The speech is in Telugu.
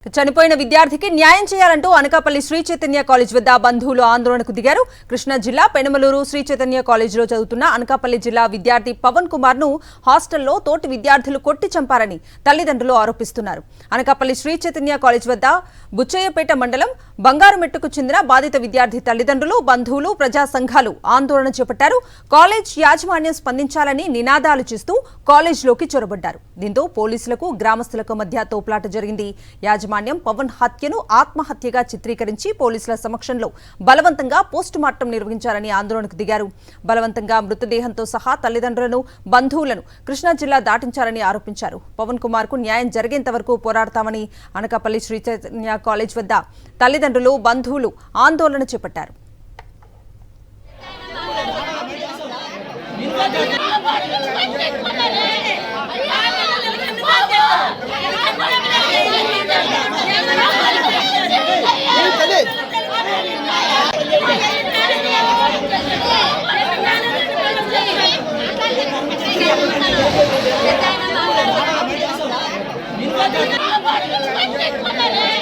చనిపోయిన విద్యార్థికి న్యాయం చేయాలంటూ అనకాపల్లి శ్రీ చైతన్య కాలేజ్ వద్ద బంధువులు ఆందోళనకు దిగారు. కృష్ణా జిల్లా పెనమలూరు శ్రీ చైతన్య కాలేజీలో చదువుతున్న అనకాపల్లి జిల్లా విద్యార్థి పవన్ కుమార్ ను హాస్టల్లో తోటి విద్యార్థులు కొట్టి చంపారని తల్లిదండ్రులు ఆరోపిస్తున్నారు. అనకాపల్లి శ్రీ చైతన్య కాలేజ్ వద్ద బుచ్చయ్యపేట మండలం బంగారుమెట్టుకు చెందిన బాధిత విద్యార్థి తల్లిదండ్రులు, బంధువులు, ప్రజా సంఘాలు ఆందోళన చేపట్టారు. కాలేజ్ యాజమాన్యం స్పందించాలని నినాదాలు చేస్తూ కాలేజ్లోకి చొరబడ్డారు. దీంతో పోలీసులకు, గ్రామస్తులకు మధ్య తోపులాట జరిగింది. యాజమాన్యం పవన్ హత్యను ఆత్మహత్యగా చిత్రీకరించి పోలీసుల సమక్షంలో బలవంతంగా పోస్టుమార్టం నిర్వహించాలని ఆందోళనకు దిగారు. బలవంతంగా మృతదేహంతో సహా తల్లిదండ్రులను, బంధువులను కృష్ణా జిల్లా దాటించారని ఆరోపించారు. పవన్ కుమార్ కు న్యాయం జరిగేంత వరకు పోరాడతామని అనకాపల్లి శ్రీ చైతన్య కాలేజ్ వద్ద తల్లిదండ్రులు, బంధువులు ఆందోళన చేపట్టారు. Ini